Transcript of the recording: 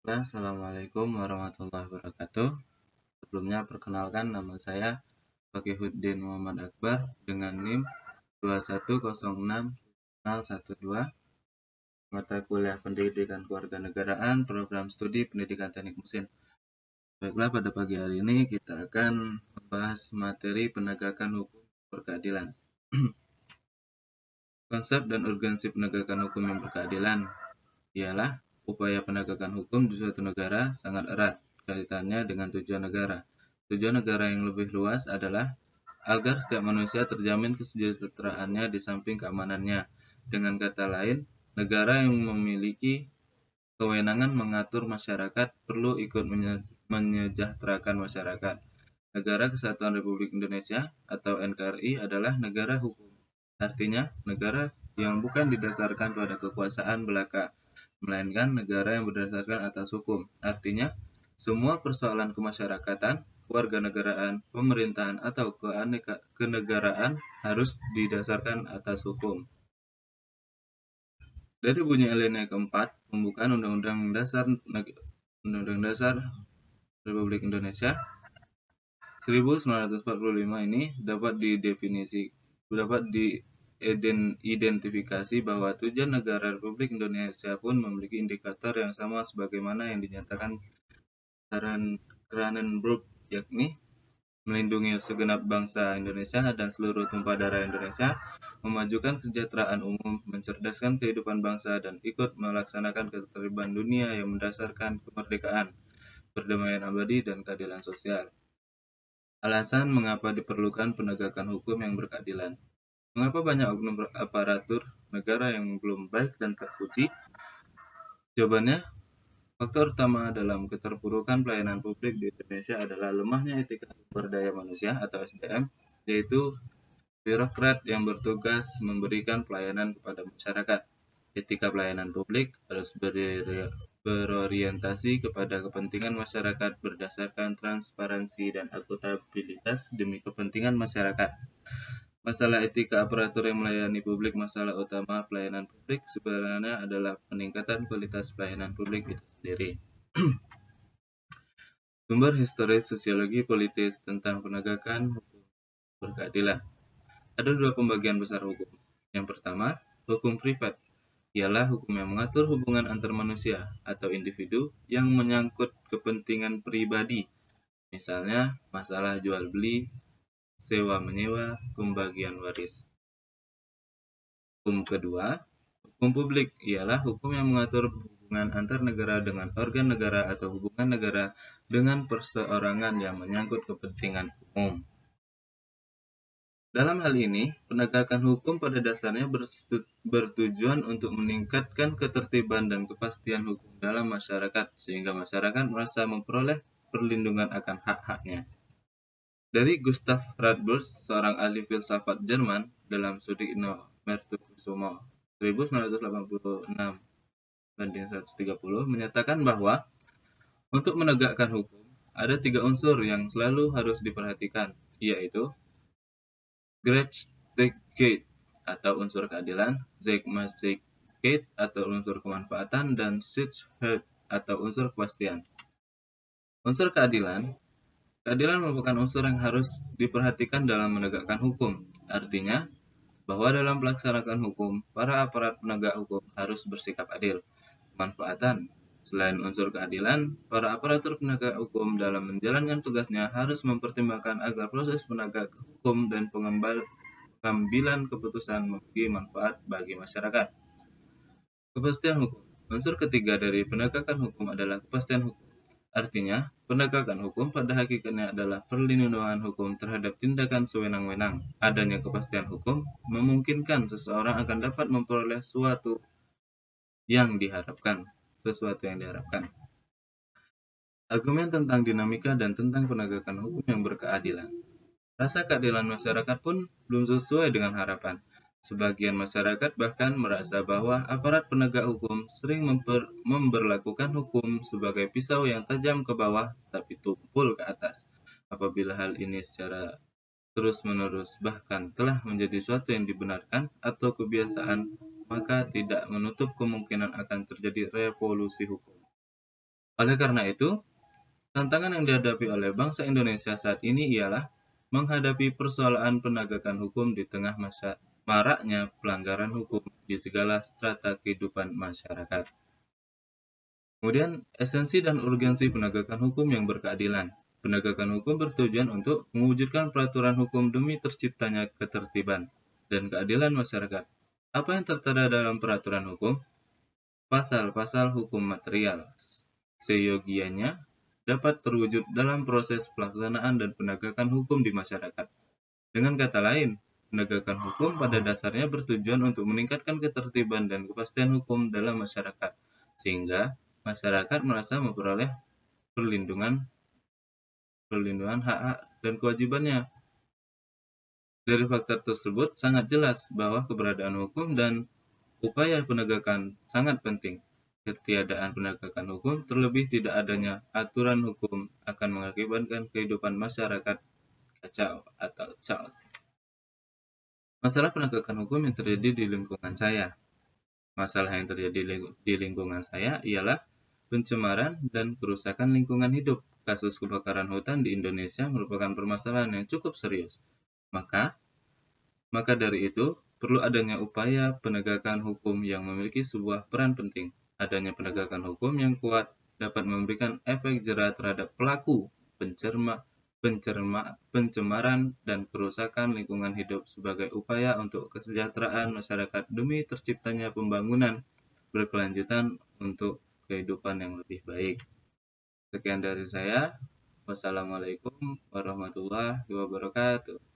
Assalamualaikum warahmatullahi wabarakatuh. Sebelumnya perkenalkan nama saya Fakihuddin Muhammad Akbar dengan NIM 210612, mata kuliah Pendidikan Kewarganegaraan, program studi Pendidikan Teknik Mesin. Baiklah, pada pagi hari ini kita akan membahas materi penegakan hukum berkeadilan. Konsep dan urgensi penegakan hukum yang berkeadilan ialah upaya penegakan hukum di suatu negara sangat erat kaitannya dengan tujuan negara. Tujuan negara yang lebih luas adalah agar setiap manusia terjamin kesejahteraannya di samping keamanannya. Dengan kata lain, negara yang memiliki kewenangan mengatur masyarakat perlu ikut menyejahterakan masyarakat. Negara Kesatuan Republik Indonesia atau NKRI adalah negara hukum. Artinya, negara yang bukan didasarkan pada kekuasaan belaka, melainkan negara yang berdasarkan atas hukum. Artinya, semua persoalan kemasyarakatan, kewarganegaraan, pemerintahan, atau kenegaraan harus didasarkan atas hukum. Dari bunyi alinea keempat, pembukaan Undang-Undang Dasar Republik Indonesia 1945 ini dapat diidentifikasi bahwa tujuan negara Republik Indonesia pun memiliki indikator yang sama sebagaimana yang dinyatakan Kranenburg, yakni melindungi segenap bangsa Indonesia dan seluruh tumpah darah Indonesia, memajukan kesejahteraan umum, mencerdaskan kehidupan bangsa, dan ikut melaksanakan ketertiban dunia yang mendasarkan kemerdekaan, perdamaian abadi, dan keadilan sosial. Alasan mengapa diperlukan penegakan hukum yang berkeadilan. Mengapa banyak oknum aparatur negara yang belum baik dan terpuji? Jawabannya, faktor utama dalam keterpurukan pelayanan publik di Indonesia adalah lemahnya etika sumber daya manusia atau SDM, yaitu birokrat yang bertugas memberikan pelayanan kepada masyarakat. Etika pelayanan publik harus berorientasi kepada kepentingan masyarakat berdasarkan transparansi dan akuntabilitas demi kepentingan masyarakat. Masalah etika aparatur yang melayani publik. Masalah utama pelayanan publik sebenarnya adalah peningkatan kualitas pelayanan publik itu sendiri. Sumber historis sosiologi politis tentang penegakan hukum berkeadilan. Ada dua pembagian besar hukum. Yang pertama, hukum privat, ialah hukum yang mengatur hubungan antar manusia atau individu yang menyangkut kepentingan pribadi, misalnya masalah jual beli, sewa menyewa, pembagian waris. Hukum kedua, hukum publik, ialah hukum yang mengatur hubungan antar negara dengan organ negara atau hubungan negara dengan perseorangan yang menyangkut kepentingan umum. Dalam hal ini, penegakan hukum pada dasarnya bertujuan untuk meningkatkan ketertiban dan kepastian hukum dalam masyarakat, sehingga masyarakat merasa memperoleh perlindungan akan hak-haknya. Dari Gustav Radburs, seorang ahli filsafat Jerman, dalam studi Mertukusumo 1986-130, menyatakan bahwa untuk menegakkan hukum, ada 3 unsur yang selalu harus diperhatikan, yaitu Gerechtigkeit atau unsur keadilan, Rechtmäßigkeit atau unsur kemanfaatan, dan Sicherheit atau unsur kepastian. Unsur keadilan merupakan unsur yang harus diperhatikan dalam menegakkan hukum. Artinya, bahwa dalam pelaksanaan hukum, para aparat penegak hukum harus bersikap adil. Kemanfaatan, selain unsur keadilan, para aparatur penegak hukum dalam menjalankan tugasnya harus mempertimbangkan agar proses penegak hukum dan pengambilan keputusan memiliki manfaat bagi masyarakat. Kepastian hukum. Unsur ketiga dari penegakan hukum adalah kepastian hukum. Artinya, penegakan hukum pada hakikatnya adalah perlindungan hukum terhadap tindakan sewenang-wenang. Adanya kepastian hukum memungkinkan seseorang akan dapat memperoleh sesuatu yang diharapkan. Argumen tentang dinamika dan tentang penegakan hukum yang berkeadilan. Rasa keadilan masyarakat pun belum sesuai dengan harapan. Sebagian masyarakat bahkan merasa bahwa aparat penegak hukum sering memberlakukan hukum sebagai pisau yang tajam ke bawah tapi tumpul ke atas. Apabila hal ini secara terus-menerus bahkan telah menjadi suatu yang dibenarkan atau kebiasaan, maka tidak menutup kemungkinan akan terjadi revolusi hukum. Oleh karena itu, tantangan yang dihadapi oleh bangsa Indonesia saat ini ialah menghadapi persoalan penegakan hukum di tengah masa maraknya pelanggaran hukum di segala strata kehidupan masyarakat. Kemudian, esensi dan urgensi penegakan hukum yang berkeadilan. Penegakan hukum bertujuan untuk mewujudkan peraturan hukum demi terciptanya ketertiban dan keadilan masyarakat. Apa yang tertera dalam peraturan hukum? Pasal-pasal hukum material, seyogianya dapat terwujud dalam proses pelaksanaan dan penegakan hukum di masyarakat. Dengan kata lain, penegakan hukum pada dasarnya bertujuan untuk meningkatkan ketertiban dan kepastian hukum dalam masyarakat, sehingga masyarakat merasa memperoleh perlindungan perlindungan hak-hak dan kewajibannya. Dari faktor tersebut sangat jelas bahwa keberadaan hukum dan upaya penegakan sangat penting. Ketiadaan penegakan hukum, terlebih tidak adanya aturan hukum, akan mengakibatkan kehidupan masyarakat kacau atau chaos. Masalah penegakan hukum yang terjadi di lingkungan saya. Masalah yang terjadi di lingkungan saya ialah pencemaran dan kerusakan lingkungan hidup. Kasus kebakaran hutan di Indonesia merupakan permasalahan yang cukup serius. Maka Maka dari itu, perlu adanya upaya penegakan hukum yang memiliki sebuah peran penting. Adanya penegakan hukum yang kuat dapat memberikan efek jera terhadap pelaku pencemaran dan kerusakan lingkungan hidup sebagai upaya untuk kesejahteraan masyarakat demi terciptanya pembangunan berkelanjutan untuk kehidupan yang lebih baik. Sekian dari saya. Wassalamualaikum warahmatullahi wabarakatuh.